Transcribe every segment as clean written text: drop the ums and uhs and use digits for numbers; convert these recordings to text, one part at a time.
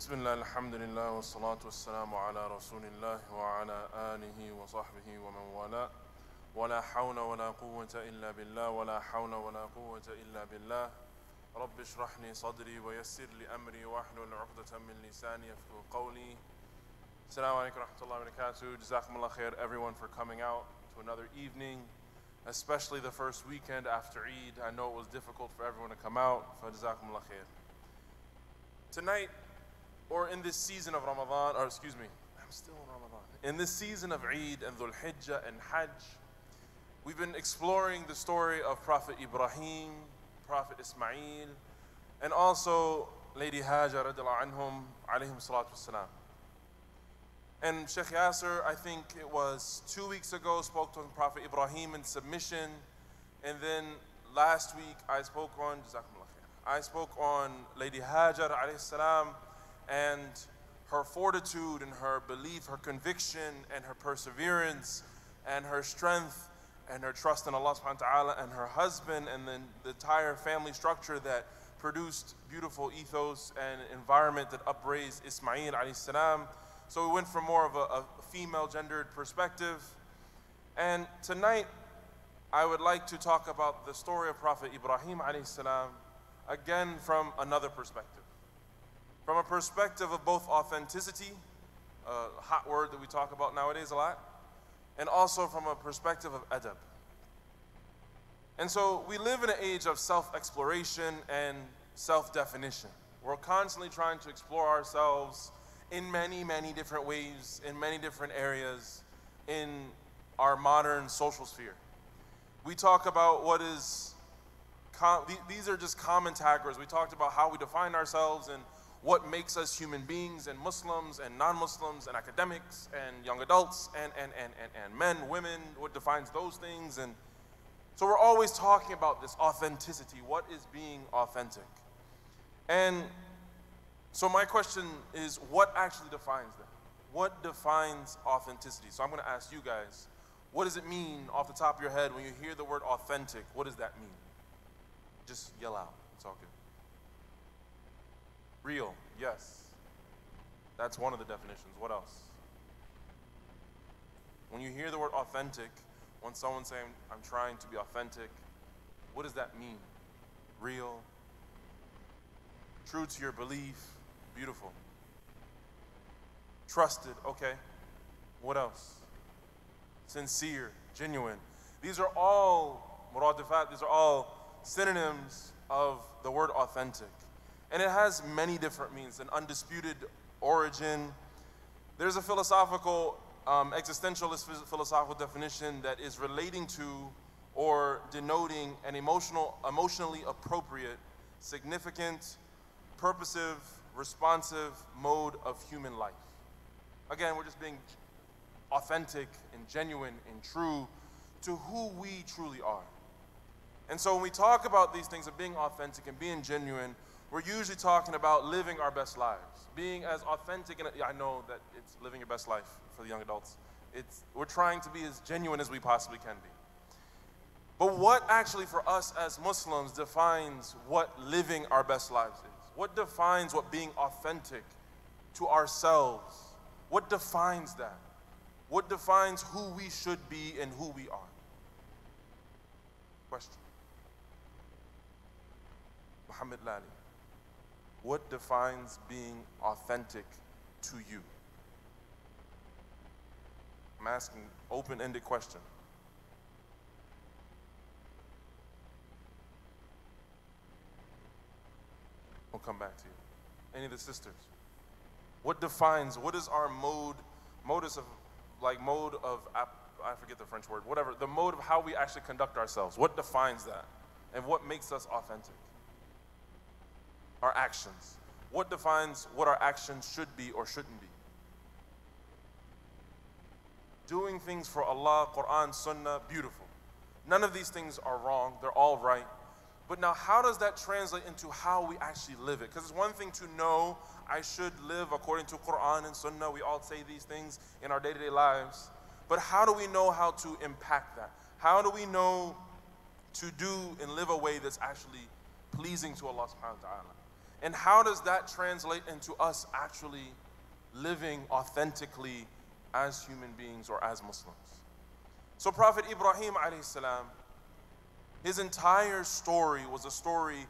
بسم الله الحمد لله والصلاة والسلام على رسول الله وعلى آله وصحبه ومن والاه ولا حول ولا قوة إلا بالله ولا حول ولا قوة إلا بالله رب اشرح لي صدري ويسر لي أمري واحلل عقدة من لساني يفقهوا قولي. Assalamu alaikum wa rahmatullahi wa barakatuh. Jazakumullah khair everyone for coming out to another evening, especially the first weekend after Eid. I know it was difficult for everyone to come out. Jazakumullah khair. Tonight, or in this season of Ramadan, or excuse me, I'm still in Ramadan. In this season of Eid and Dhul Hijjah and Hajj, we've been exploring the story of Prophet Ibrahim, Prophet Ismail, and also Lady Hajar radiallahu anhum, alayhim salatu wassalam. And Sheikh Yasser, I think it was 2 weeks ago, spoke to Prophet Ibrahim in submission, and then last week I spoke on, Jazakumullah khair, I spoke on Lady Hajar alayhi salam, and her fortitude and her belief, her conviction and her perseverance and her strength and her trust in Allah subhanahu wa ta'ala, and her husband, and then the entire family structure that produced beautiful ethos and environment that upraised Ismail alayhi salam. So we went from more of a female gendered perspective. And tonight I would like to talk about the story of Prophet Ibrahim alayhi salam again from another perspective. From a perspective of both authenticity, a hot word that we talk about nowadays a lot, and also from a perspective of adab. And so we live in an age of self-exploration and self-definition. We're constantly trying to explore ourselves in many, many different ways, in many different areas in our modern social sphere. We talk about what is, these are just common taggers. We talked about how we define ourselves and what makes us human beings, and Muslims and non-Muslims and academics and young adults and men, women, what defines those things. And so we're always talking about this authenticity. What is being authentic? And so my question is, what actually defines that? What defines authenticity? So I'm going to ask you guys, what does it mean off the top of your head when you hear the word authentic? What does that mean? Just yell out. It's all good. Real, yes. That's one of the definitions. What else? When you hear the word authentic, when someone's saying, I'm trying to be authentic, what does that mean? Real, true to your belief, beautiful. Trusted, okay. What else? Sincere, genuine. These are all muradifat, these are all synonyms of the word authentic. And it has many different meanings, an undisputed origin. There's a philosophical, existentialist philosophical definition that is relating to or denoting an emotionally appropriate, significant, purposive, responsive mode of human life. Again, we're just being authentic and genuine and true to who we truly are. And so when we talk about these things of being authentic and being genuine, we're usually talking about living our best lives, being as authentic, and I know that it's living your best life for the young adults. We're trying to be as genuine as we possibly can be. But what actually for us as Muslims defines what living our best lives is? What defines what being authentic to ourselves? What defines that? What defines who we should be and who we are? Question. Muhammad Lali. What defines being authentic to you? I'm asking open-ended question. We'll come back to you. Any of the sisters? What defines, what is our I forget the French word, whatever, the mode of how we actually conduct ourselves. What defines that? And what makes us authentic? Our actions. What defines what our actions should be or shouldn't be? Doing things for Allah, Quran, Sunnah, beautiful. None of these things are wrong, they're all right. But now how does that translate into how we actually live it? Because it's one thing to know I should live according to Quran and Sunnah. We all say these things in our day-to-day lives. But how do we know how to impact that? How do we know to do and live a way that's actually pleasing to Allah subhanahu wa ta'ala? And how does that translate into us actually living authentically as human beings or as Muslims? So Prophet Ibrahim alayhi salam, his entire story was a story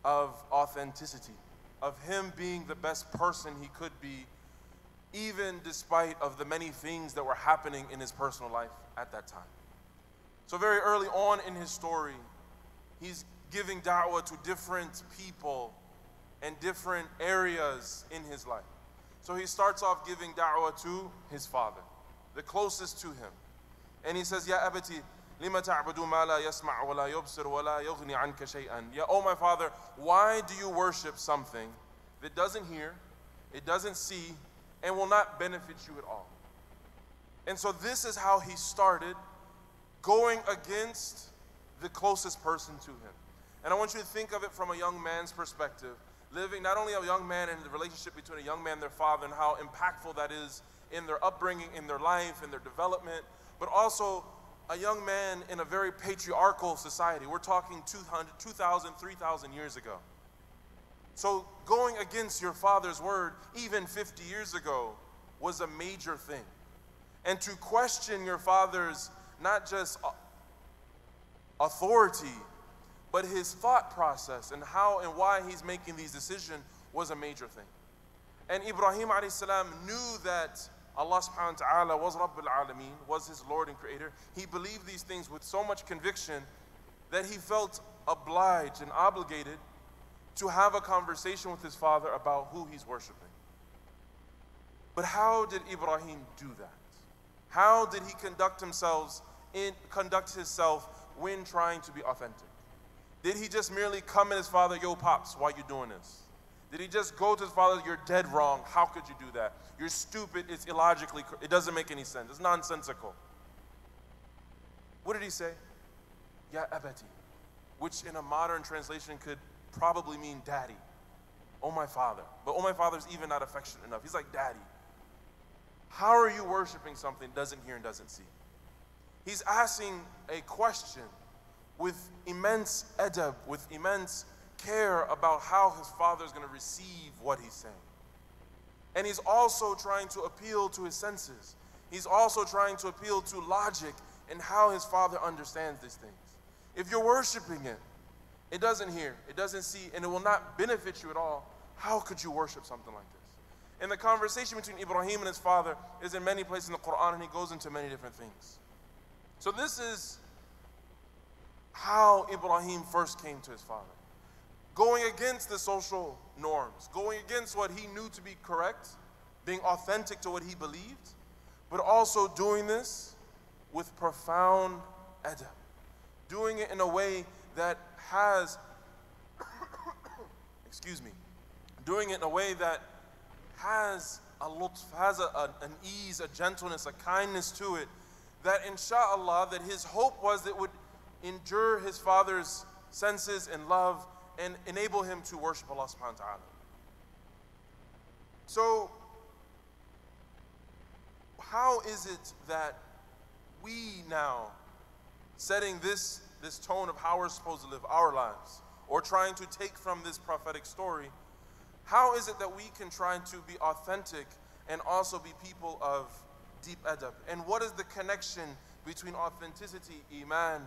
of authenticity, of him being the best person he could be, even despite of the many things that were happening in his personal life at that time. So very early on in his story, he's giving da'wah to different people and different areas in his life. So he starts off giving da'wah to his father, the closest to him. And he says, Ya abati, lima ta'budu ma la yasma' wa la yubsir wa la yughni anka shay'an. Ya, oh my father, why do you worship something that doesn't hear, it doesn't see, and will not benefit you at all? And so this is how he started, going against the closest person to him. And I want you to think of it from a young man's perspective, living not only a young man and the relationship between a young man and their father and how impactful that is in their upbringing, in their life, in their development, but also a young man in a very patriarchal society. We're talking 2,000, 3,000 years ago. So going against your father's word, even 50 years ago, was a major thing. And to question your father's not just authority, but his thought process and how and why he's making these decisions was a major thing. And Ibrahim alayhi salam knew that Allah subhanahu wa ta'ala was Rabbul Alameen, was his Lord and Creator. He believed these things with so much conviction that he felt obliged and obligated to have a conversation with his father about who he's worshiping. But how did Ibrahim do that? How did he conduct himself when trying to be authentic? Did he just merely come in his father, yo pops, why you doing this? Did he just go to his father, you're dead wrong, how could you do that? You're stupid, it's illogically, it doesn't make any sense, it's nonsensical. What did he say? Ya abati, which in a modern translation could probably mean daddy. Oh my father. But oh my father is even not affectionate enough. He's like daddy. How are you worshiping something doesn't hear and doesn't see? He's asking a question with immense adab, with immense care about how his father is going to receive what he's saying. And he's also trying to appeal to his senses. He's also trying to appeal to logic and how his father understands these things. If you're worshiping it, it doesn't hear, it doesn't see, and it will not benefit you at all, how could you worship something like this? And the conversation between Ibrahim and his father is in many places in the Quran, and he goes into many different things. So this is how Ibrahim first came to his father. Going against the social norms, going against what he knew to be correct, being authentic to what he believed, but also doing this with profound adab. Doing it in a way that has, excuse me, doing it in a way that has a lutf, has an ease, a gentleness, a kindness to it, that inshallah, that his hope was that it would endure his father's senses and love and enable him to worship Allah subhanahu wa ta'ala. So, how is it that we now, setting this tone of how we're supposed to live our lives, or trying to take from this prophetic story, how is it that we can try to be authentic and also be people of deep adab? And what is the connection between authenticity, iman,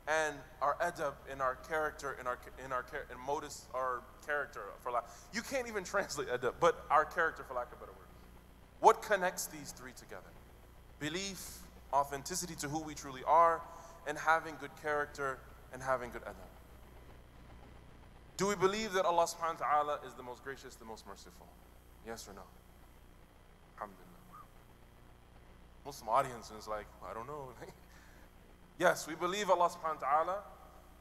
and our adab, in our character, in our modus, our character, for lack. You can't even translate adab, but our character, for lack of better words. What connects these three together? Belief, authenticity to who we truly are, and having good character and having good adab. Do we believe that Allah subhanahu wa ta'ala is the most gracious, the most merciful? Yes or no? Alhamdulillah. Muslim audience is like, I don't know. Yes, we believe Allah subhanahu wa ta'ala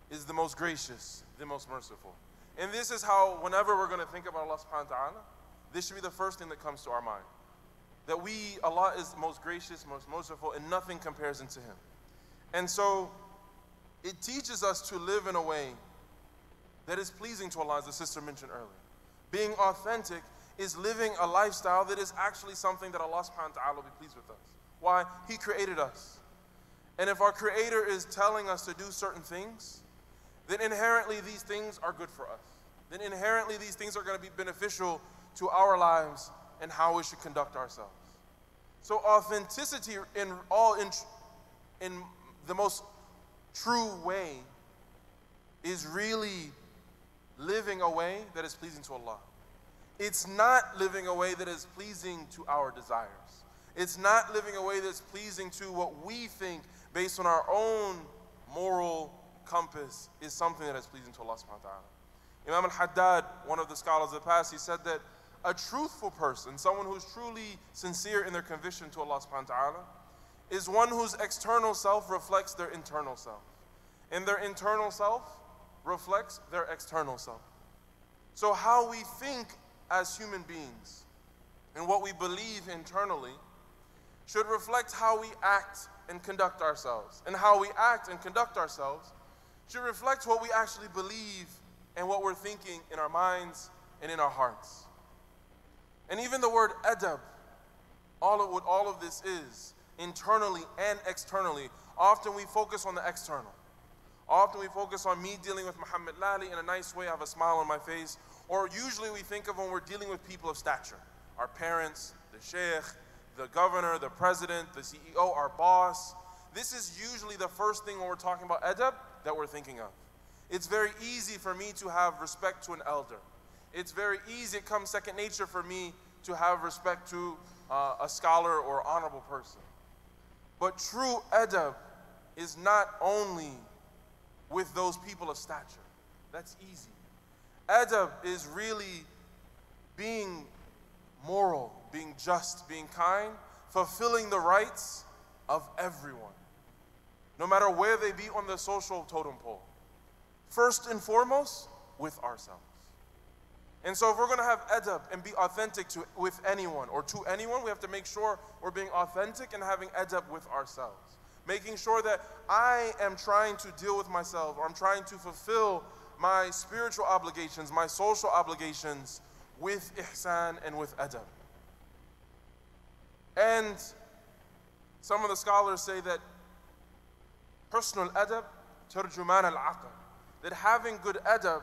is the most gracious, the most merciful. And this is how, whenever we're going to think about Allah subhanahu wa ta'ala, this should be the first thing that comes to our mind. That Allah is the most gracious, most merciful, and nothing compares unto Him. And so, it teaches us to live in a way that is pleasing to Allah, as the sister mentioned earlier. Being authentic is living a lifestyle that is actually something that Allah subhanahu wa ta'ala will be pleased with us. Why? He created us. And if our Creator is telling us to do certain things, then inherently these things are good for us. then inherently these things are going to be beneficial to our lives and how we should conduct ourselves. So authenticity in the most true way is really living a way that is pleasing to Allah. It's not living a way that is pleasing to our desires. It's not living a way that's pleasing to what we think based on our own moral compass is something that is pleasing to Allah subhanahu wa ta'ala. Imam al-Haddad, one of the scholars of the past, he said that a truthful person, someone who's truly sincere in their conviction to Allah subhanahu wa ta'ala, is one whose external self reflects their internal self. And their internal self reflects their external self. So how we think as human beings and what we believe internally should reflect how we act and conduct ourselves. And how we act and conduct ourselves should reflect what we actually believe and what we're thinking in our minds and in our hearts. And even the word adab, what all of this is, internally and externally, often we focus on the external. Often we focus on me dealing with Muhammad Lali in a nice way, I have a smile on my face. Or usually we think of when we're dealing with people of stature, our parents, the sheikh, the governor, the president, the CEO, our boss. This is usually the first thing when we're talking about adab that we're thinking of. It's very easy for me to have respect to an elder. It's very easy, it comes second nature for me to have respect to a scholar or honorable person. But true adab is not only with those people of stature. That's easy. Adab is really being moral, being just, being kind, fulfilling the rights of everyone, no matter where they be on the social totem pole. First and foremost, with ourselves. And so if we're going to have adab and be authentic with anyone or to anyone, we have to make sure we're being authentic and having adab with ourselves. Making sure that I am trying to deal with myself, or I'm trying to fulfill my spiritual obligations, my social obligations with ihsan and with adab. And some of the scholars say that husnul adab turjuman al-aql, that having good adab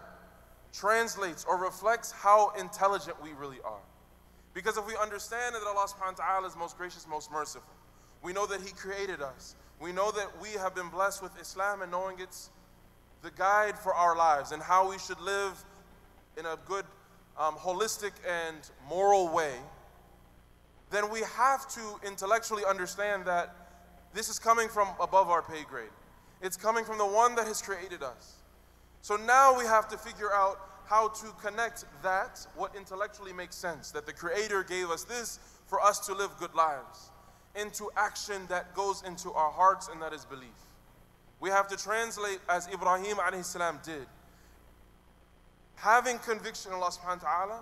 translates or reflects how intelligent we really are. Because if we understand that Allah subhanahu wa ta'ala is most gracious, most merciful, we know that He created us, we know that we have been blessed with Islam and knowing it's the guide for our lives and how we should live in a good, holistic and moral way, then we have to intellectually understand that this is coming from above our pay grade. It's coming from the one that has created us. So now we have to figure out how to connect that, what intellectually makes sense, that the Creator gave us this for us to live good lives, into action that goes into our hearts, and that is belief. We have to translate as Ibrahim alayhi salam did, having conviction in Allah subhanahu wa ta'ala,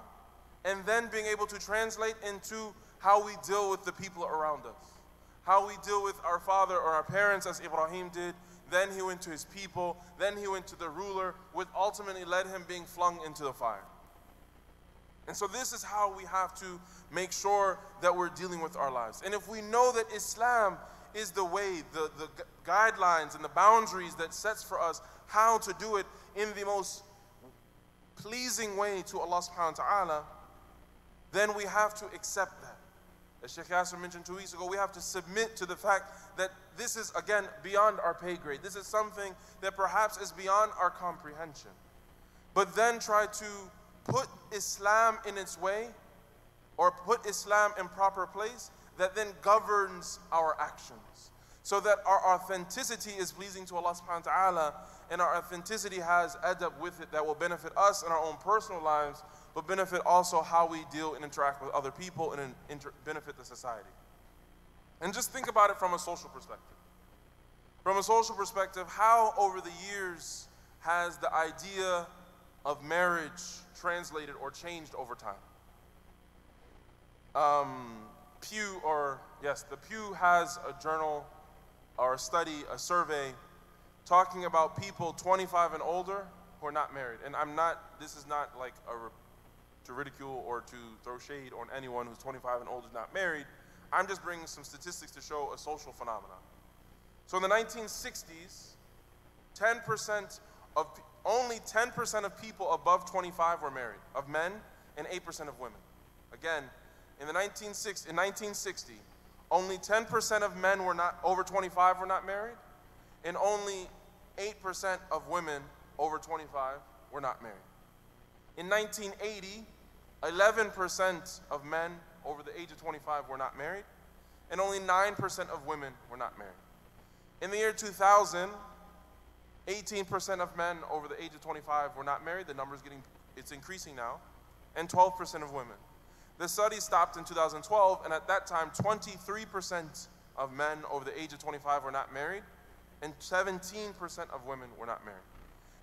and then being able to translate into how we deal with the people around us, how we deal with our father or our parents as Ibrahim did. Then he went to his people, then he went to the ruler, which ultimately led him being flung into the fire. And so this is how we have to make sure that we're dealing with our lives. And if we know that Islam is the way, the guidelines and the boundaries that sets for us how to do it in the most pleasing way to Allah subhanahu wa ta'ala, then we have to accept that. As Sheikh Yasser mentioned 2 weeks ago, we have to submit to the fact that this is, again, beyond our pay grade. This is something that perhaps is beyond our comprehension. But then try to put Islam in its way, or put Islam in proper place, that then governs our actions. So that our authenticity is pleasing to Allah subhanahu wa ta'ala, and our authenticity has adab with it that will benefit us in our own personal lives, but benefit also how we deal and interact with other people and benefit the society. And just think about it from a social perspective. From a social perspective, how over the years has the idea of marriage translated or changed over time? The Pew has a journal or a study, a survey, talking about people 25 and older who are not married. And this is not like to ridicule or to throw shade on anyone who's 25 and older is not married. I'm just bringing some statistics to show a social phenomenon. So in the 1960s, 10% of only 10% of people above 25 were married, of men, and 8% of women. Again, in 1960, only 10% of men were not over 25 were not married, and only 8% of women over 25 were not married. In 1980, 11% of men over the age of 25 were not married, and only 9% of women were not married. In the year 2000, 18% of men over the age of 25 were not married. The number's it's increasing now, and 12% of women. The study stopped in 2012, and at that time, 23% of men over the age of 25 were not married, and 17% of women were not married.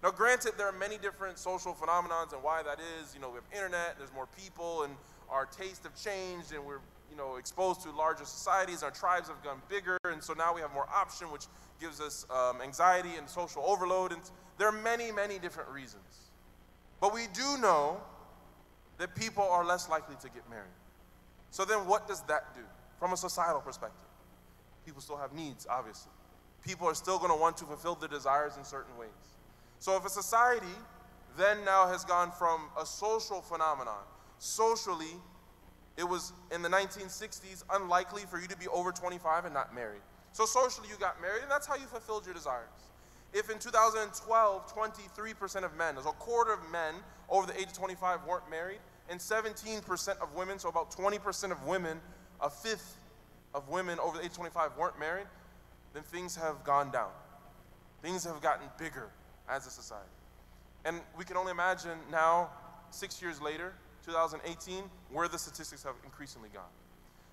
Now, granted, there are many different social phenomena and why that is. We have internet, there's more people, and our tastes have changed, and we're exposed to larger societies. Our tribes have gotten bigger, and so now we have more option, which gives us anxiety and social overload. And there are many, many different reasons. But we do know that people are less likely to get married. So then what does that do from a societal perspective? People still have needs, obviously. People are still going to want to fulfill their desires in certain ways. So if a society then now has gone from a social phenomenon, socially, it was in the 1960s unlikely for you to be over 25 and not married. So socially you got married, and that's how you fulfilled your desires. If in 2012, 23% of men, so a quarter of men over the age of 25 weren't married, and 17% of women, so about 20% of women, a fifth of women over the age of 25 weren't married, then things have gone down. Things have gotten bigger as a society. And we can only imagine now, 6 years later, 2018, where the statistics have increasingly gone.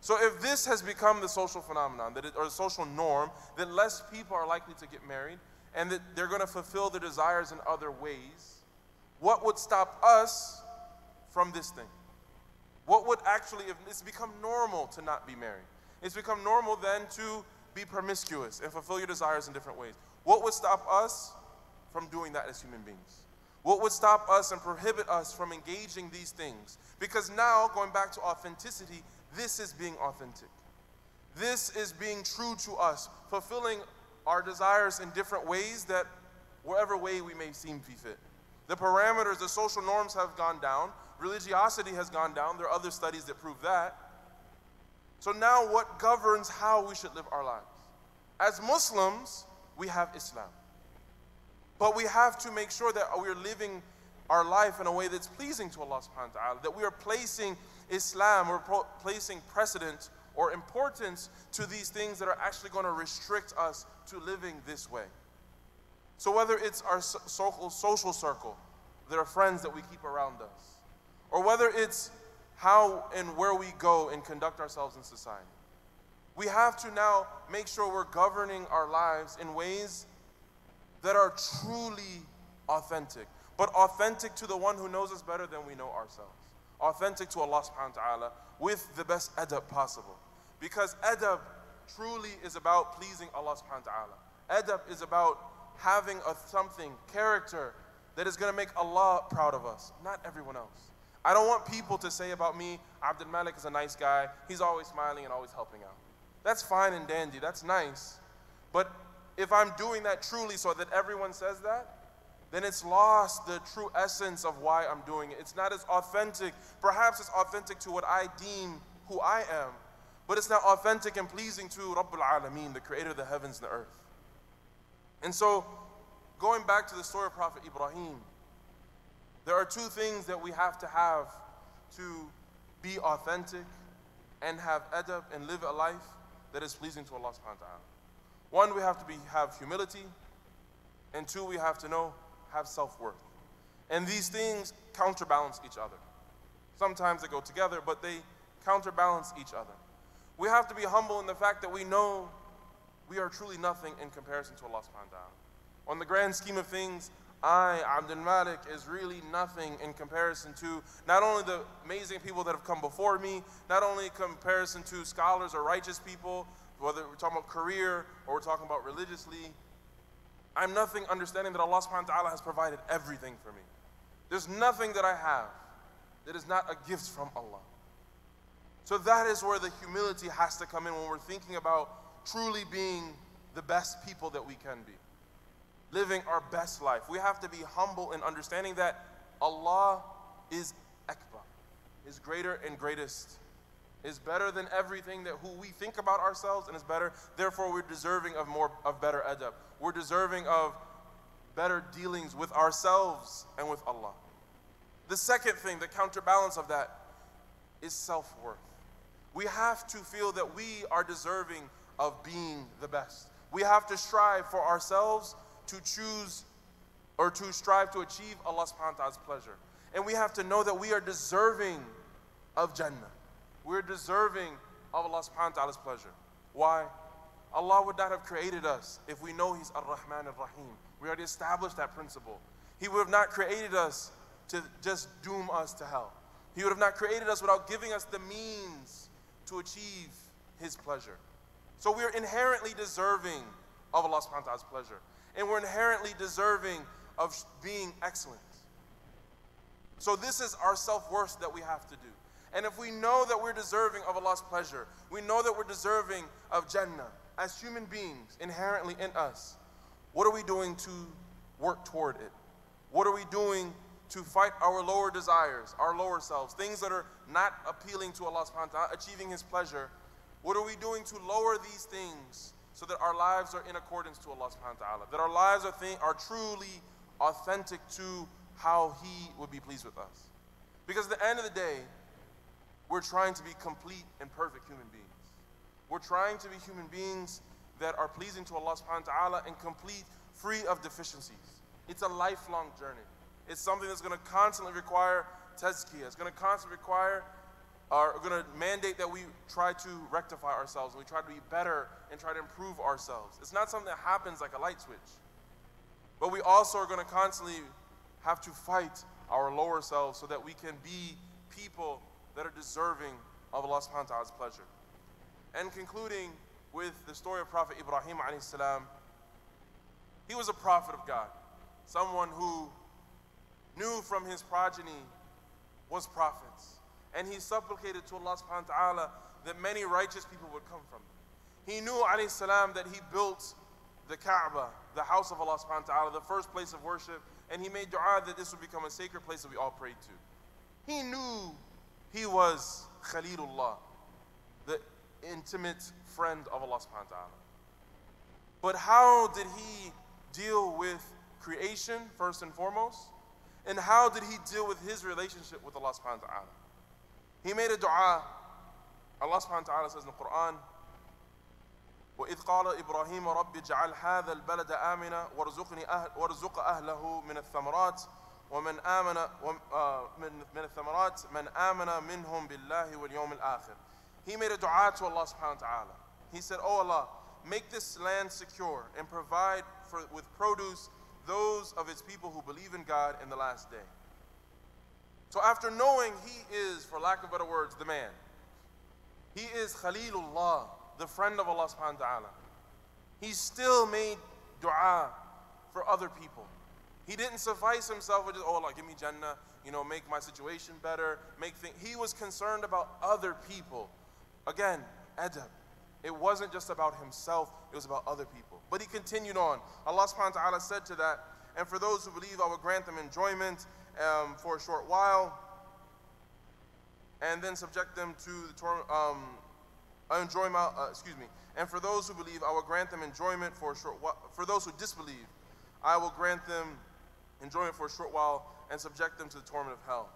So if this has become the social phenomenon, or the social norm, that less people are likely to get married, and that they're going to fulfill their desires in other ways, what would stop us from this thing? What would actually, if it's become normal to not be married, it's become normal then to be promiscuous and fulfill your desires in different ways. What would stop us from doing that as human beings? What would stop us and prohibit us from engaging these things? Because now, going back to authenticity, this is being authentic. This is being true to us, fulfilling our desires in different ways, that whatever way we may seem fit. The parameters, the social norms have gone down. Religiosity has gone down. There are other studies that prove that. So now what governs how we should live our lives? As Muslims, we have Islam. But we have to make sure that we are living our life in a way that's pleasing to Allah subhanahu wa ta'ala, that we are placing Islam, we're placing precedence or importance to these things that are actually going to restrict us to living this way. So whether it's our social circle, that are friends that we keep around us, or whether it's how and where we go and conduct ourselves in society, we have to now make sure we're governing our lives in ways that are truly authentic, but authentic to the one who knows us better than we know ourselves. Authentic to Allah subhanahu wa ta'ala with the best adab possible. Because adab truly is about pleasing Allah subhanahu wa ta'ala. Adab is about having something, character, that is going to make Allah proud of us, not everyone else. I don't want people to say about me, Abdul-Malik is a nice guy, he's always smiling and always helping out. That's fine and dandy, that's nice. But if I'm doing that truly so that everyone says that, then it's lost the true essence of why I'm doing it. It's not as authentic. Perhaps it's authentic to what I deem who I am, but it's not authentic and pleasing to Rabbul Alameen, the creator of the heavens and the earth. And so, going back to the story of Prophet Ibrahim, there are two things that we have to be authentic and have adab and live a life that is pleasing to Allah subhanahu wa ta'ala. One, we have to have humility, and two, we have to have self-worth. And these things counterbalance each other. Sometimes they go together, but they counterbalance each other. We have to be humble in the fact that we know we are truly nothing in comparison to Allah subhanahu wa ta'ala. On the grand scheme of things, I, Abdul-Malik, is really nothing in comparison to not only the amazing people that have come before me, not only in comparison to scholars or righteous people, whether we're talking about career or we're talking about religiously. I'm nothing, understanding that Allah subhanahu wa ta'ala has provided everything for me. There's nothing that I have that is not a gift from Allah. So that is where the humility has to come in when we're thinking about truly being the best people that we can be. living our best life. We have to be humble in understanding that Allah is Akbar, is greater and greatest, is better than everything that who we think about ourselves, and is better. Therefore, we're deserving of better adab. We're deserving of better dealings with ourselves and with Allah. The second thing, the counterbalance of that, is self-worth. We have to feel that we are deserving of being the best. We have to strive for ourselves to choose or to strive to achieve Allah subhanahu wa ta'ala's pleasure. And we have to know that we are deserving of Jannah. We're deserving of Allah subhanahu wa ta'ala's pleasure. Why? Allah would not have created us if we know He's Ar-Rahman Ar-Rahim. We already established that principle. He would have not created us to just doom us to hell. He would have not created us without giving us the means to achieve His pleasure. So we are inherently deserving of Allah subhanahu wa ta'ala's pleasure. And we're inherently deserving of being excellent. So this is our self-worth that we have to do. And if we know that we're deserving of Allah's pleasure, we know that we're deserving of Jannah as human beings inherently in us, what are we doing to work toward it? What are we doing to fight our lower desires, our lower selves, things that are not appealing to Allah subhanahu wa ta'ala, achieving His pleasure? What are we doing to lower these things so that our lives are in accordance to Allah subhanahu wa ta'ala, that our lives are truly authentic to how He would be pleased with us? Because at the end of the day, we're trying to be complete and perfect human beings. We're trying to be human beings that are pleasing to Allah subhanahu wa ta'ala and complete, free of deficiencies. It's a lifelong journey. It's something that's going to constantly require tazkiyah. It's going to constantly require, or going to mandate that we try to rectify ourselves, and we try to be better and try to improve ourselves. It's not something that happens like a light switch. But we also are going to constantly have to fight our lower selves so that we can be people that are deserving of Allah subhanahu wa ta'ala's pleasure. And concluding with the story of Prophet Ibrahim alayhi salam, he was a prophet of God, someone who knew from his progeny was prophets. And he supplicated to Allah subhanahu wa ta'ala that many righteous people would come from them. He knew alayhi salam that he built the Kaaba, the house of Allah subhanahu wa ta'ala, the first place of worship, and he made dua that this would become a sacred place that we all prayed to. He knew he was Khalilullah, the intimate friend of Allah subhanahu wa ta'ala. But how did he deal with creation first and foremost? And how did he deal with his relationship with Allah subhanahu wa ta'ala? He made a dua. Allah subhanahu wa ta'ala says in the Quran, وَإِذْ قَالَ إِبْرَاهِيمَ رَبِّ اجْعَلْ هَذَا الْبَلَدَ آمِنًا وَارْزُقْ أَهْلَهُ مِنَ الثَّمَرَاتِ وَمَنْ آمَنَ مِنَ الثَّمَرَاتِ مَنْ آمَنَ مِنْهُمْ بِاللَّهِ وَالْيَوْمِ الْآخِرِ. He made a dua to Allah subhanahu wa ta'ala. He said, "Oh Allah, make this land secure and provide with produce those of its people who believe in God in the last day." So after knowing he is, for lack of better words, the man, he is Khalilullah, the friend of Allah subhanahu wa ta'ala, he still made dua for other people. He didn't suffice himself with just, "Oh Allah, give me Jannah, make my situation better, make things." He was concerned about other people. Again, adab. It wasn't just about himself, it was about other people. But he continued on. Allah subhanahu wa ta'ala said to that, "And for those who believe, I will grant them enjoyment for a short while, and then subject them to the And for those who believe, I will grant them enjoyment for a short while. For those who disbelieve, I will grant them enjoyment for a short while and subject them to the torment of hell."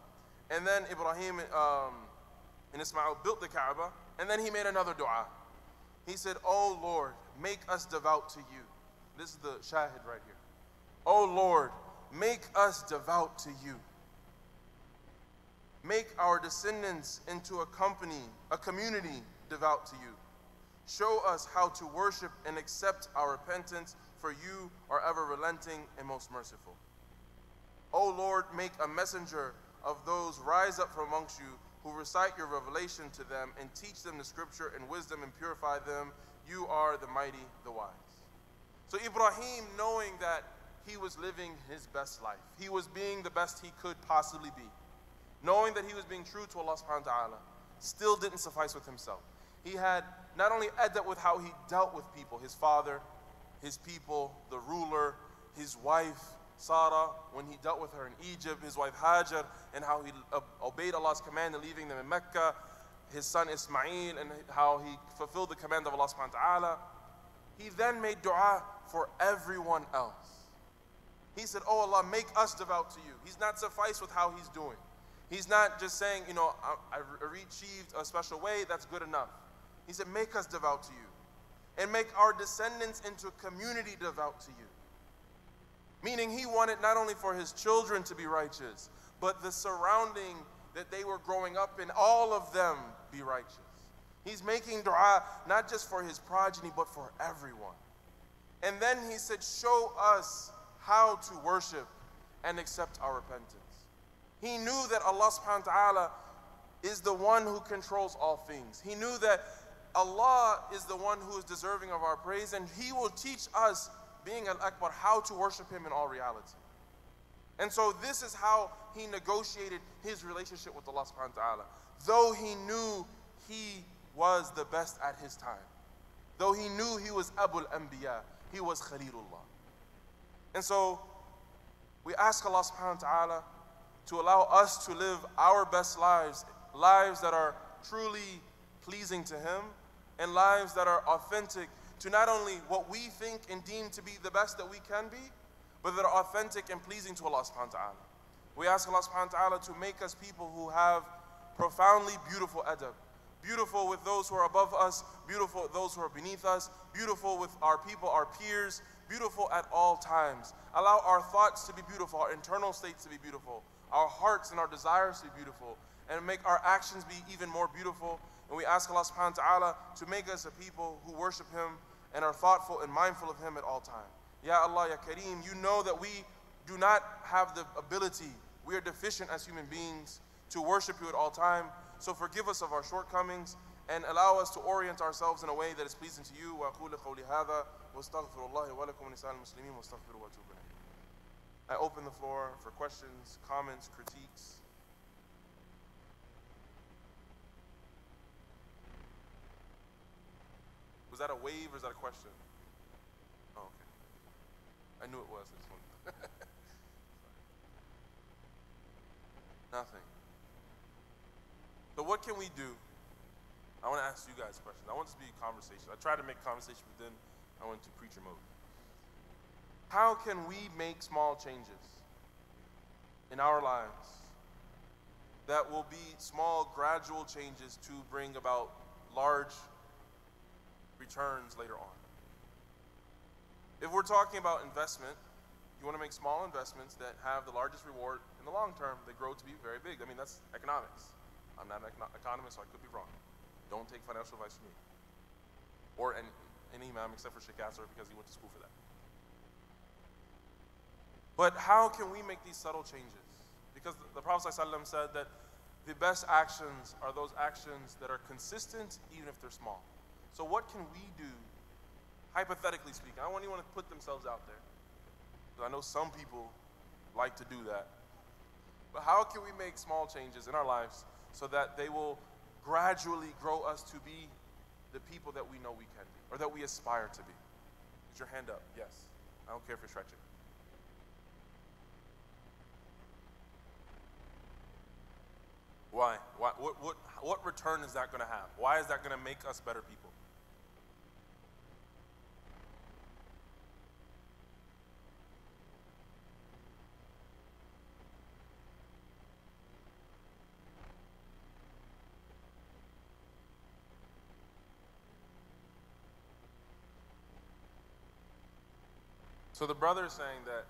And then Ibrahim and Ismail built the Kaaba, and then he made another dua. He said, "Oh Lord, make us devout to you." This is the shahid right here. "Oh Lord, make us devout to you. Make our descendants into a community devout to you. Show us how to worship and accept our repentance, for you are ever relenting and most merciful. O Lord, make a messenger of those rise up from amongst you who recite your revelation to them and teach them the scripture and wisdom and purify them. You are the mighty, the wise." So Ibrahim, knowing that he was living his best life, he was being the best he could possibly be, knowing that he was being true to Allah subhanahu wa ta'ala, still didn't suffice with himself. He had not only adab with how he dealt with people, his father, his people, the ruler, his wife Sarah, when he dealt with her in Egypt, his wife Hajar, and how he obeyed Allah's command in leaving them in Mecca, his son Ismail, and how he fulfilled the command of Allah subhanahu wa ta'ala. He then made dua for everyone else. He said, oh Allah, make us devout to you. He's not sufficed with how he's doing. He's not just saying, you know, I achieved a special way, that's good enough. He said, make us devout to you. And make our descendants into a community devout to you. Meaning he wanted not only for his children to be righteous, but the surrounding that they were growing up in, all of them be righteous. He's making dua not just for his progeny, but for everyone. And then he said, show us how to worship and accept our repentance. He knew that Allah subhanahu wa ta'ala is the one who controls all things. He knew that Allah is the one who is deserving of our praise, and he will teach us, being Al-Akbar, how to worship him in all reality. And so this is how he negotiated his relationship with Allah subhanahu wa ta'ala. Though he knew he was the best at his time. Though he knew he was Abul Anbiya, he was Khalilullah. And so we ask Allah subhanahu wa ta'ala to allow us to live our best lives, lives that are truly pleasing to him, and lives that are authentic to not only what we think and deem to be the best that we can be, but that are authentic and pleasing to Allah subhanahu wa ta'ala. We ask Allah subhanahu wa ta'ala to make us people who have profoundly beautiful adab, beautiful with those who are above us, beautiful with those who are beneath us, beautiful with our people, our peers, beautiful at all times. Allow our thoughts to be beautiful, our internal states to be beautiful, our hearts and our desires to be beautiful, and make our actions be even more beautiful. And we ask Allah subhanahu wa ta'ala to make us a people who worship him and are thoughtful and mindful of him at all times. Ya Allah, Ya Kareem, you know that we do not have the ability, we are deficient as human beings to worship you at all time. So forgive us of our shortcomings and allow us to orient ourselves in a way that is pleasing to you. وَأَقُولُ قَوْلِ هَذَا وَأَسْتَغْفِرُ اللَّهِ وَلَكُمْ وَلِسَائِرِ الْمُسْلِمِينَ وَأَسْتَغْفِرُهُ وَأَتُوبُ إِلَيْهِ. I open the floor for questions, comments, critiques. Was that a wave or is that a question? Oh, okay. I knew it was. I just wanted Nothing. So what can we do? I want to ask you guys questions. I want this to be a conversation. I try to make conversation, but then I went to preacher mode. How can we make small changes in our lives that will be small, gradual changes to bring about large returns later on? If we're talking about investment, you want to make small investments that have the largest reward in the long term. They grow to be very big. I mean, that's economics. I'm not an economist, so I could be wrong. Don't take financial advice from me. Or any Imam except for Sheikh Asser because he went to school for that. But how can we make these subtle changes? Because the Prophet ﷺ said that the best actions are those actions that are consistent even if they're small. So what can we do, hypothetically speaking? I don't want anyone to put themselves out there, because I know some people like to do that. But how can we make small changes in our lives so that they will gradually grow us to be the people that we know we can be, or that we aspire to be? Put your hand up. Yes. I don't care if you're stretching. Why? What return is that going to have? Why is that going to make us better people? So the brother is saying that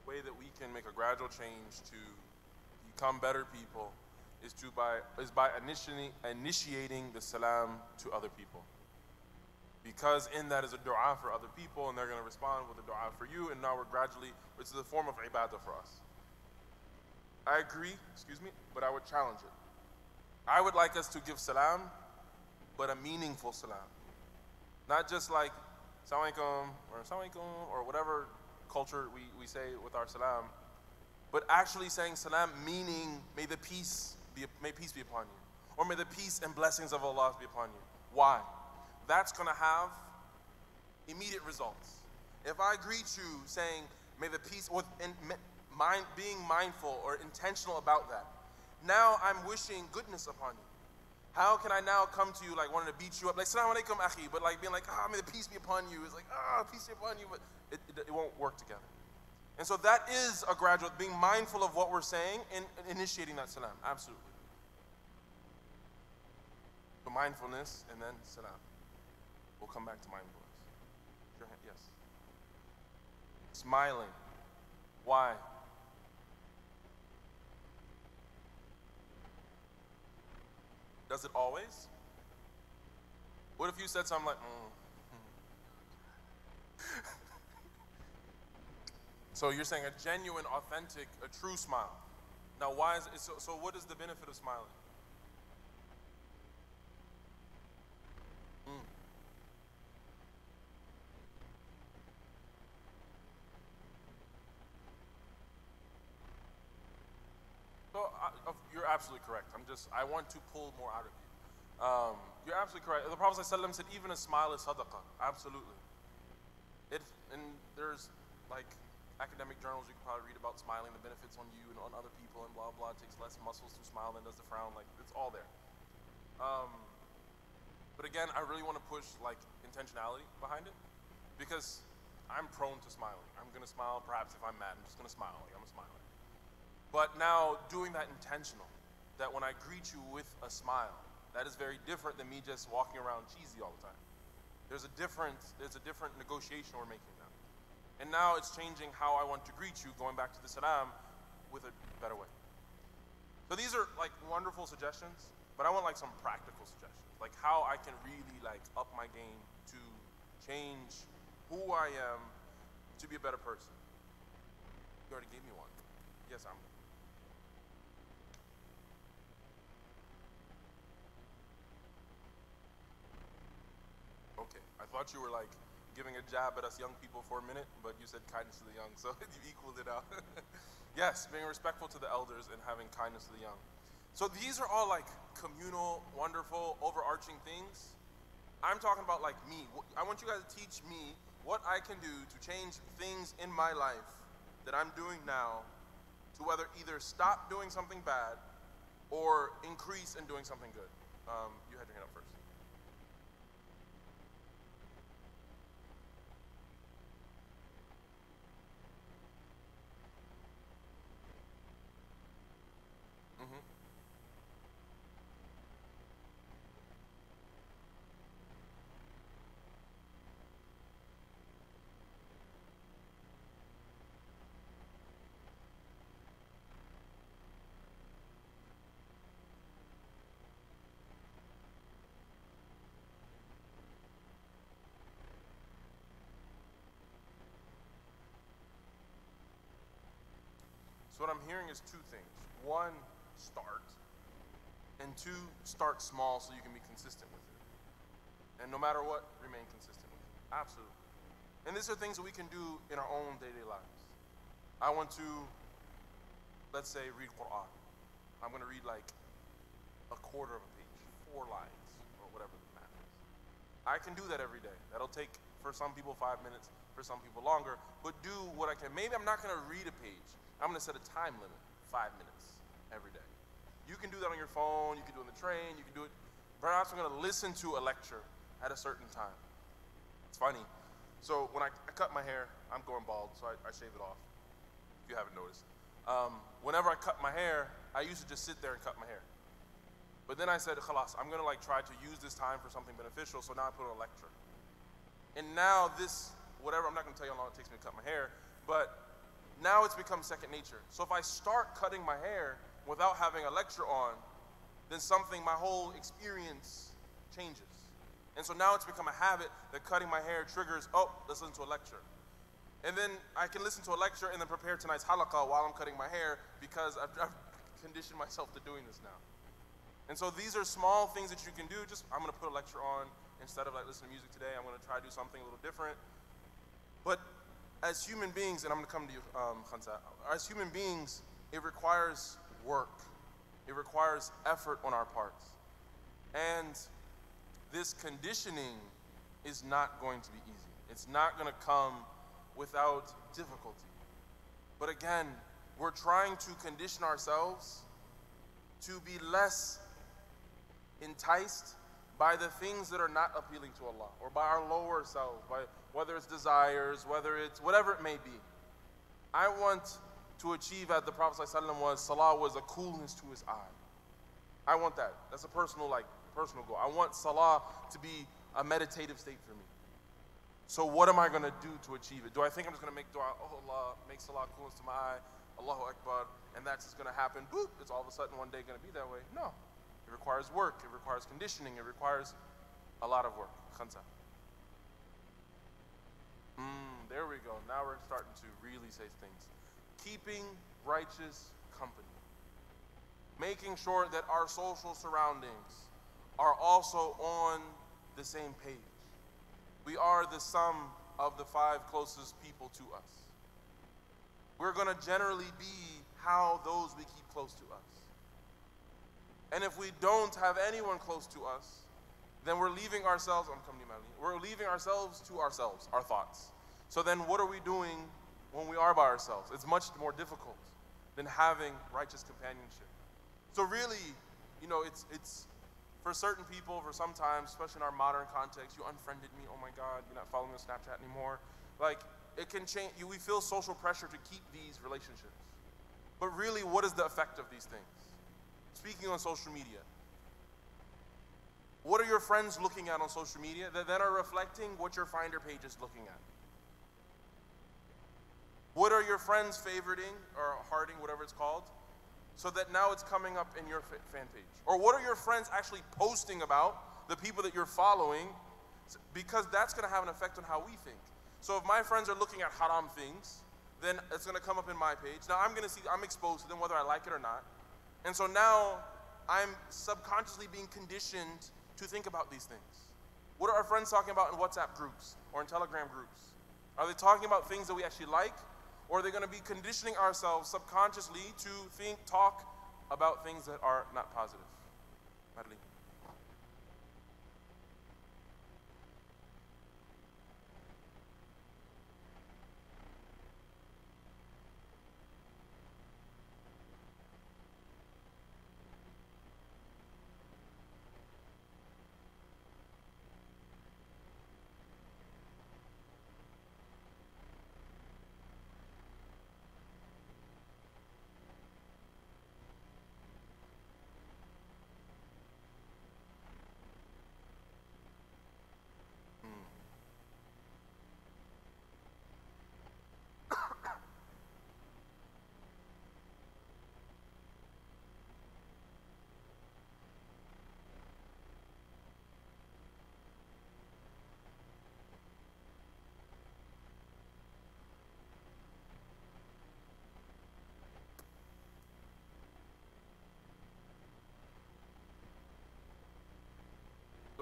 the way that we can make a gradual change to become better people is by initiating the salam to other people. Because in that is a dua for other people, and they're going to respond with a dua for you, and now we're gradually, it's a form of ibadah for us. I agree, but I would challenge it. I would like us to give salam, but a meaningful salam. Not just like Assalamu alaikum or whatever culture we say with our salam, but actually saying salam meaning may peace be upon you, or may the peace and blessings of Allah be upon you. Why? That's going to have immediate results. If I greet you saying, may the peace, being mindful or intentional about that, now I'm wishing goodness upon you. How can I now come to you like wanting to beat you up, like Assalamu alaikum akhi, but like being like, may the peace be upon you. It's like, peace be upon you, but it won't work together. And so that is a gradual, being mindful of what we're saying and initiating that salam, absolutely. So mindfulness and then salam. We'll come back to mindfulness. Your hand, yes. Smiling. Why? Does it always? What if you said something like, So you're saying a genuine, authentic, a true smile. Now why is it, so what is the benefit of smiling? So you're absolutely correct. I want to pull more out of you. You're absolutely correct. The Prophet ﷺ said even a smile is sadaqah. Absolutely. And there's like academic journals you can probably read about smiling, the benefits on you and on other people and blah, blah. It takes less muscles to smile than does the frown. Like, it's all there. But again, I really want to push like intentionality behind it because I'm prone to smiling. I'm going to smile perhaps if I'm mad. I'm just going to smile. Like, I'm a smiler. But now doing that intentional, that when I greet you with a smile, that is very different than me just walking around cheesy all the time. There's a different negotiation we're making now. And now it's changing how I want to greet you, going back to the salam with a better way. So these are like wonderful suggestions, but I want like some practical suggestions, like how I can really like up my game to change who I am to be a better person. You already gave me one. Yes, I'm. Okay, I thought you were like giving a jab at us young people for a minute, but you said kindness to the young, so you equaled it out. Yes, being respectful to the elders and having kindness to the young. So these are all like communal, wonderful, overarching things. I'm talking about like me. I want you guys to teach me what I can do to change things in my life that I'm doing now to whether either stop doing something bad or increase in doing something good. You had your hand up first. So what I'm hearing is two things. One, start. And two, start small so you can be consistent with it. And no matter what, remain consistent with it. Absolutely. And these are things that we can do in our own daily lives. I want to, let's say, read Quran. I'm going to read like a quarter of a page, 4 lines, or whatever the math is. I can do that every day. That'll take, for some people, 5 minutes, for some people longer, but do what I can. Maybe I'm not going to read a page. I'm going to set a time limit, 5 minutes every day. You can do that on your phone, you can do it on the train, you can do it. Perhaps I'm going to listen to a lecture at a certain time. It's funny. So when I cut my hair, I'm going bald, so I shave it off, if you haven't noticed. Whenever I cut my hair, I used to just sit there and cut my hair. But then I said, khalas, I'm going to like try to use this time for something beneficial, so now I put on a lecture. And now this, whatever, I'm not going to tell you how long it takes me to cut my hair, but now it's become second nature. So if I start cutting my hair without having a lecture on, then my whole experience changes. And so now it's become a habit that cutting my hair triggers, let's listen to a lecture. And then I can listen to a lecture and then prepare tonight's Halaqa while I'm cutting my hair because I've conditioned myself to doing this now. And so these are small things that you can do. I'm going to put a lecture on instead of like listening to music today. I'm going to try to do something a little different. But as human beings, and I'm going to come to you, Khansa, as human beings, it requires work. It requires effort on our parts. And this conditioning is not going to be easy. It's not going to come without difficulty. But again, we're trying to condition ourselves to be less enticed by the things that are not appealing to Allah, or by our lower selves, by whether it's desires, whether it's whatever it may be. I want to achieve, as the Prophet ﷺ was, salah was a coolness to his eye. I want that. That's a personal goal. I want salah to be a meditative state for me. So what am I going to do to achieve it? Do I think I'm just going to make dua, oh Allah, make salah coolness to my eye, Allahu Akbar, and that's just going to happen, boop, it's all of a sudden one day going to be that way? No. It requires work, it requires conditioning, it requires a lot of work. Khansa. There we go. Now we're starting to really say things. Keeping righteous company. Making sure that our social surroundings are also on the same page. We are the sum of the 5 closest people to us. We're going to generally be how those we keep close to us. And if we don't have anyone close to us, then we're leaving ourselves, we're leaving ourselves to ourselves, our thoughts. So then what are we doing when we are by ourselves? It's much more difficult than having righteous companionship. So really, it's for certain people, for sometimes, especially in our modern context, you unfriended me, oh my God, you're not following me on Snapchat anymore. Like, it can change, we feel social pressure to keep these relationships. But really, what is the effect of these things? Speaking on social media, what are your friends looking at on social media that then are reflecting what your Finder page is looking at? What are your friends favoriting or hearting, whatever it's called, so that now it's coming up in your fan page? Or what are your friends actually posting about the people that you're following? Because that's going to have an effect on how we think. So if my friends are looking at haram things, then it's going to come up in my page. Now I'm exposed to them whether I like it or not. And so now I'm subconsciously being conditioned to think about these things. What are our friends talking about in WhatsApp groups or in Telegram groups? Are they talking about things that we actually like? Or are they going to be conditioning ourselves subconsciously to talk about things that are not positive? Madeline.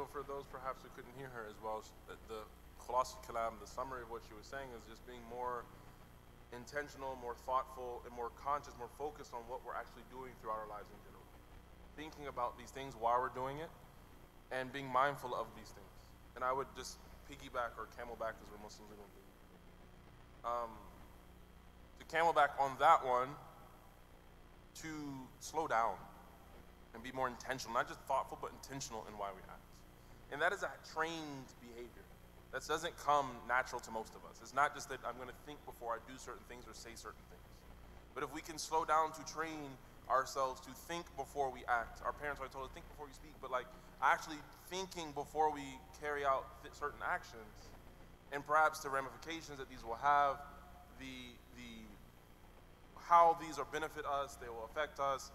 So for those perhaps who couldn't hear her as well, the khulas kalam, the summary of what she was saying is just being more intentional, more thoughtful, and more conscious, more focused on what we're actually doing throughout our lives in general. Thinking about these things while we're doing it, and being mindful of these things. And I would just piggyback or camelback, as we're Muslims, we don't do. To camelback on that one, to slow down and be more intentional, not just thoughtful, but intentional in why we act. And that is a trained behavior. That doesn't come natural to most of us. It's not just that I'm going to think before I do certain things or say certain things. But if we can slow down to train ourselves to think before we act. Our parents always told us, think before you speak, but like actually thinking before we carry out certain actions, and perhaps the ramifications that these will have, how these will benefit us, they will affect us,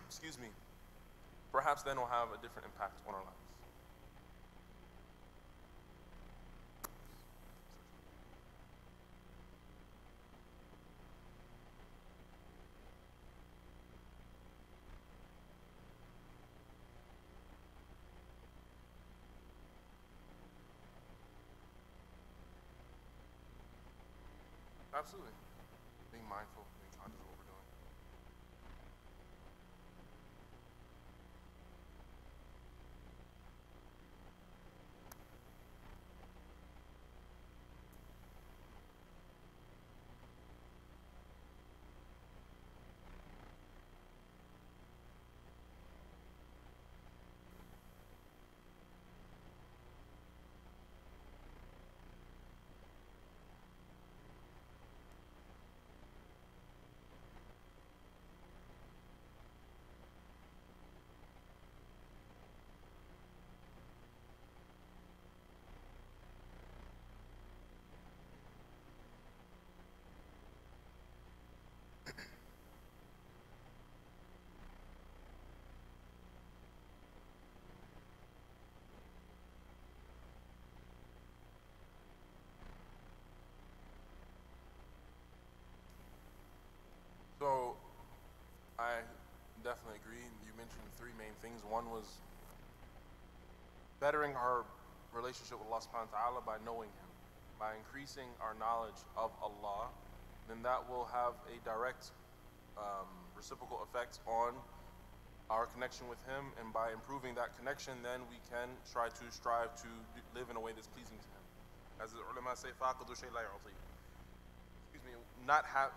excuse me, perhaps then will have a different impact on our lives. Absolutely. Being mindful, being conscious of what we're doing. agree. You mentioned three main things. One was bettering our relationship with Allah subhanahu wa ta'ala by knowing Him, by increasing our knowledge of Allah. Then that will have a direct reciprocal effect on our connection with Him, and by improving that connection, then we can strive to live in a way that's pleasing to Him. As the ulama say, فَاقِدُ شَيْءٍ لَا يُعْطِي. Excuse me,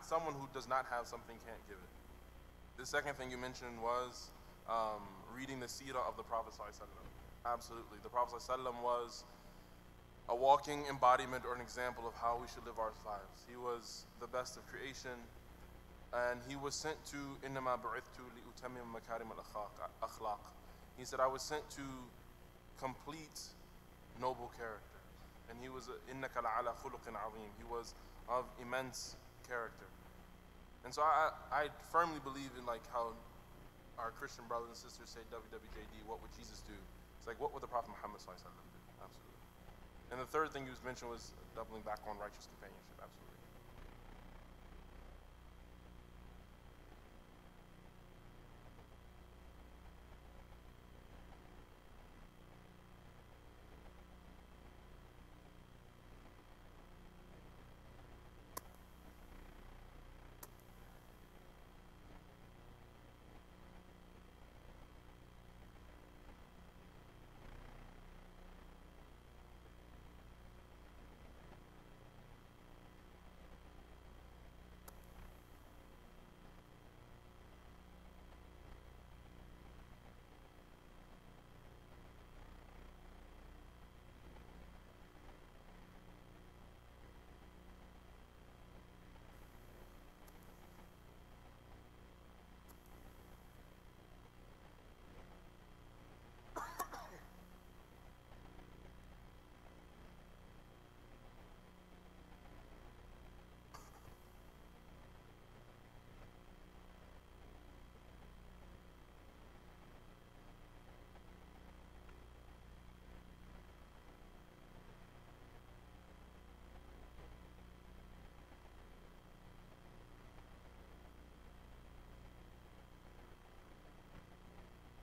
someone who does not have something can't give it. The second thing you mentioned was reading the seerah of the Prophet ﷺ. Absolutely. The Prophet ﷺ was a walking embodiment or an example of how we should live our lives. He was the best of creation, and he was sent to إِنَّمَا بُعِثْتُ لِأُتَمِّمَ مَكَارِمَ الْأَخْلَاقِ. He said, I was sent to complete noble character. And he was إِنَّكَ لَعَلَى خُلُقٍ عَظِيمٍ. He was of immense character. And so I firmly believe in like how our Christian brothers and sisters say WWJD, what would Jesus do? It's like, what would the Prophet Muhammad ﷺ do? Absolutely. And the third thing you mentioned was doubling back on righteous companionship. Absolutely.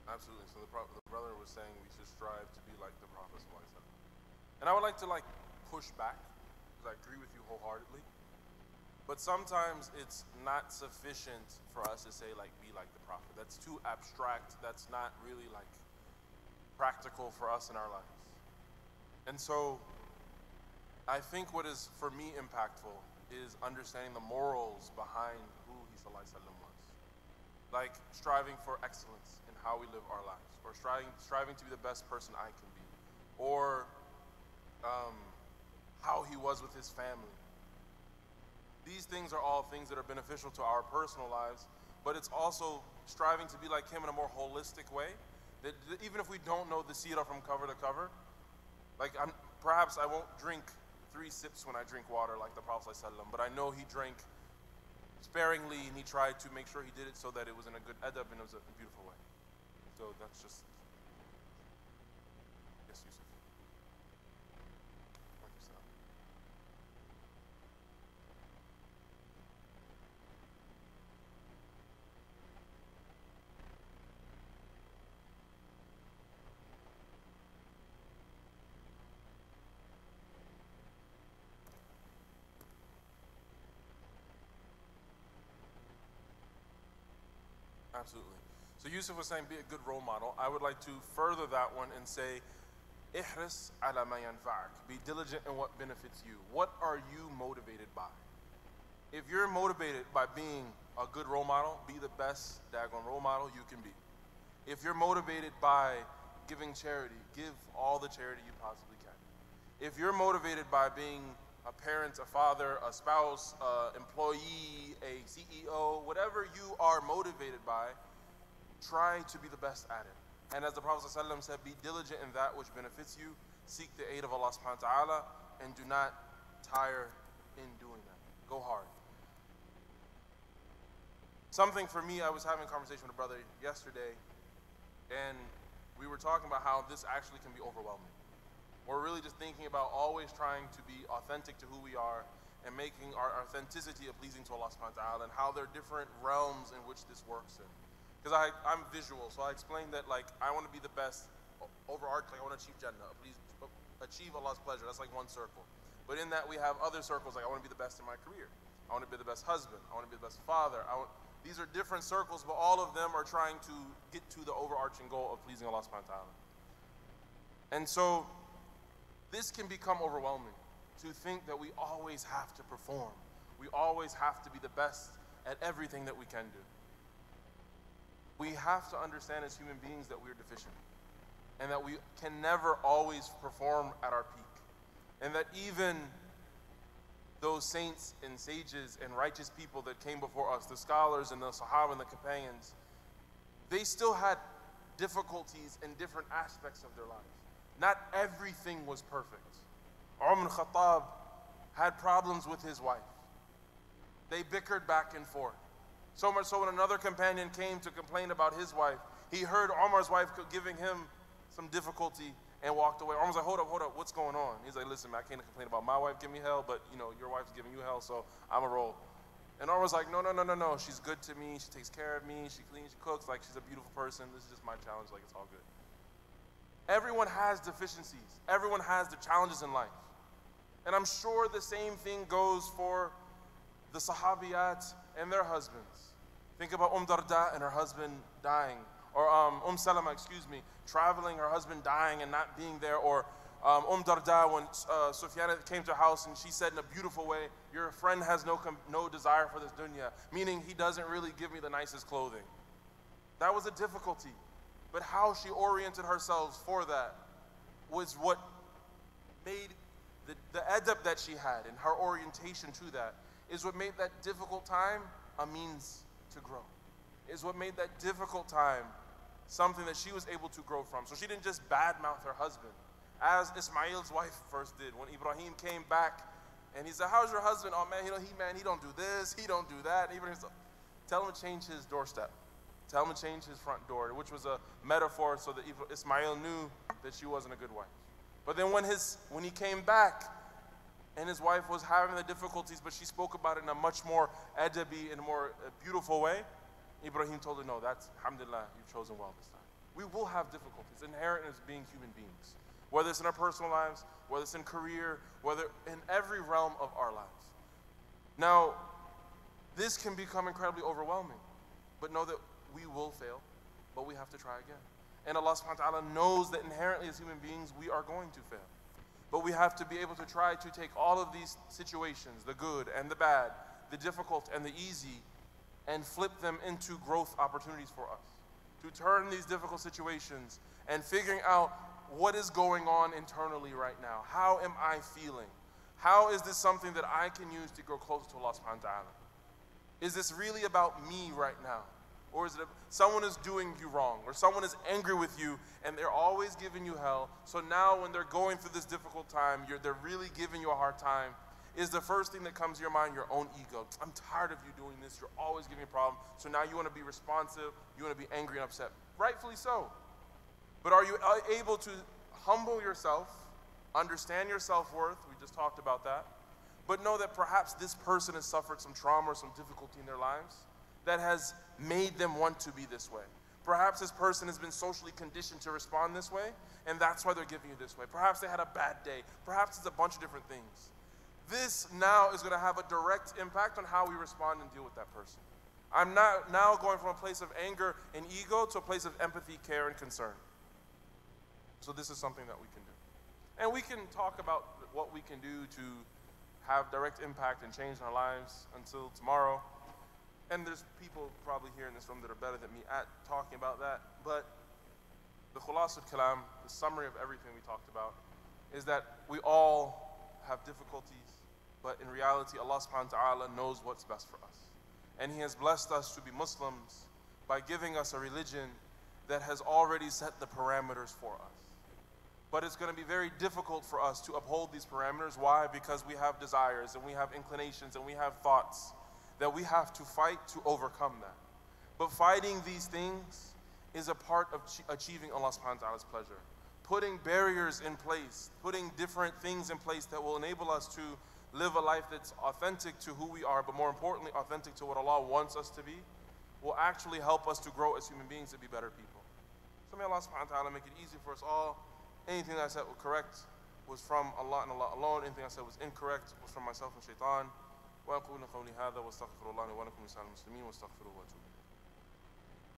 Absolutely. So the brother was saying we should strive to be like the Prophet ﷺ. And I would like to like push back, because I agree with you wholeheartedly. But sometimes it's not sufficient for us to say like be like the Prophet. That's too abstract. That's not really like practical for us in our lives. And so I think what is for me impactful is understanding the morals behind who he ﷺ was. Like striving for excellence in how we live our lives, or striving to be the best person I can be, or how he was with his family. These things are all things that are beneficial to our personal lives, but it's also striving to be like him in a more holistic way, that even if we don't know the seerah from cover to cover, like perhaps I won't drink 3 sips when I drink water like the Prophet ﷺ, but I know he drank sparingly, and he tried to make sure he did it so that it was in a good adab and it was a beautiful way. So that's just, yes, Yusuf. Absolutely. So Yusuf was saying be a good role model. I would like to further that one and say, ihris ala ma yanfa'ak. Be diligent in what benefits you. What are you motivated by? If you're motivated by being a good role model, be the best daggone role model you can be. If you're motivated by giving charity, give all the charity you possibly can. If you're motivated by being a parent, a father, a spouse, employee, a CEO, whatever you are motivated by, try to be the best at it. And as the Prophet ﷺ said, be diligent in that which benefits you, seek the aid of Allah subhanahu wa ta'ala, and do not tire in doing that. Go hard. Something for me, I was having a conversation with a brother yesterday, and we were talking about how this actually can be overwhelming. We're really just thinking about always trying to be authentic to who we are and making our authenticity pleasing to Allah subhanahu wa ta'ala, and how there are different realms in which this works in. Because Because I'm visual, so I explained that like I want to be the best overarching, like I want to achieve Jannah, please achieve Allah's pleasure. That's like one circle. But in that we have other circles, like I want to be the best in my career. I want to be the best husband. I want to be the best father. These are different circles, but all of them are trying to get to the overarching goal of pleasing Allah subhanahu wa ta'ala. And so this can become overwhelming, to think that we always have to perform. We always have to be the best at everything that we can do. We have to understand as human beings that we're deficient, and that we can never always perform at our peak. And that even those saints and sages and righteous people that came before us, the scholars and the Sahaba and the companions, they still had difficulties in different aspects of their lives. Not everything was perfect. Umar ibn Khattab had problems with his wife. They bickered back and forth. So much so when another companion came to complain about his wife, he heard Umar's wife giving him some difficulty and walked away. Umar was like, hold up, what's going on? He's like, listen, man, I can't complain about my wife giving me hell, but you know, your wife's giving you hell, so I'm a roll. And Umar was like, no, she's good to me, she takes care of me, she cleans, she cooks, like she's a beautiful person, this is just my challenge, like it's all good. Everyone has deficiencies. Everyone has their challenges in life. And I'm sure the same thing goes for the Sahabiyat and their husbands. Think about Darda and her husband dying, or Salama, traveling, her husband dying and not being there, or Darda when Sufyan came to her house and she said in a beautiful way, your friend has no desire for this dunya, meaning he doesn't really give me the nicest clothing. That was a difficulty, but how she oriented herself for that was what made the adab that she had and her orientation to that is what made that difficult time a means to grow. Is what made that difficult time something that she was able to grow from. So she didn't just badmouth her husband, as Ismail's wife first did. When Ibrahim came back and he said, how's your husband? Oh man, he don't do this, he don't do that. And Ibrahim said, tell him to change his doorstep. Tell him to change his front door, which was a metaphor so that Ismail knew that she wasn't a good wife. But then when he came back and his wife was having the difficulties, but she spoke about it in a much more adabi, in a more beautiful way, Ibrahim told her, no, that's, alhamdulillah, you've chosen well this time. We will have difficulties, inherent as being human beings, whether it's in our personal lives, whether it's in career, whether in every realm of our lives. Now, this can become incredibly overwhelming, but know that we will fail, but we have to try again. And Allah subhanahu wa ta'ala knows that inherently as human beings, we are going to fail. But we have to be able to try to take all of these situations, the good and the bad, the difficult and the easy, and flip them into growth opportunities for us. To turn these difficult situations and figuring out what is going on internally right now. How am I feeling? How is this something that I can use to grow closer to Allah subhanahu wa ta'ala? Is this really about me right now? Or is it someone is doing you wrong, or someone is angry with you and they're always giving you hell, so now when they're going through this difficult time, they're really giving you a hard time? Is the first thing that comes to your mind your own ego? I'm tired of you doing this, you're always giving me a problem, so now you want to be responsive, you want to be angry and upset. Rightfully so. But are you able to humble yourself, understand your self-worth? We just talked about that. But know that perhaps this person has suffered some trauma or some difficulty in their lives that has made them want to be this way. Perhaps this person has been socially conditioned to respond this way, and that's why they're giving you this way. Perhaps they had a bad day. Perhaps it's a bunch of different things. This now is going to have a direct impact on how we respond and deal with that person. I'm not now going from a place of anger and ego to a place of empathy, care, and concern. So this is something that we can do. And we can talk about what we can do to have direct impact and change in our lives until tomorrow. And there's people probably here in this room that are better than me at talking about that. But the khulasul kalam, the summary of everything we talked about, is that we all have difficulties, but in reality, Allah subhanahu wa ta'ala knows what's best for us. And He has blessed us to be Muslims by giving us a religion that has already set the parameters for us. But it's going to be very difficult for us to uphold these parameters. Why? Because we have desires and we have inclinations and we have thoughts that we have to fight to overcome that. But fighting these things is a part of achieving Allah subhanahu wa ta'ala's pleasure. Putting barriers in place, putting different things in place that will enable us to live a life that's authentic to who we are, but more importantly, authentic to what Allah wants us to be, will actually help us to grow as human beings, to be better people. So may Allah subhanahu wa ta'ala make it easy for us all. Anything that I said was correct was from Allah and Allah alone. Anything I said was incorrect was from myself and shaitan. وأقول قولي هذا واستغفر الله لي ولكم ولسائر المسلمين واستغفروه واتوبوا إليه.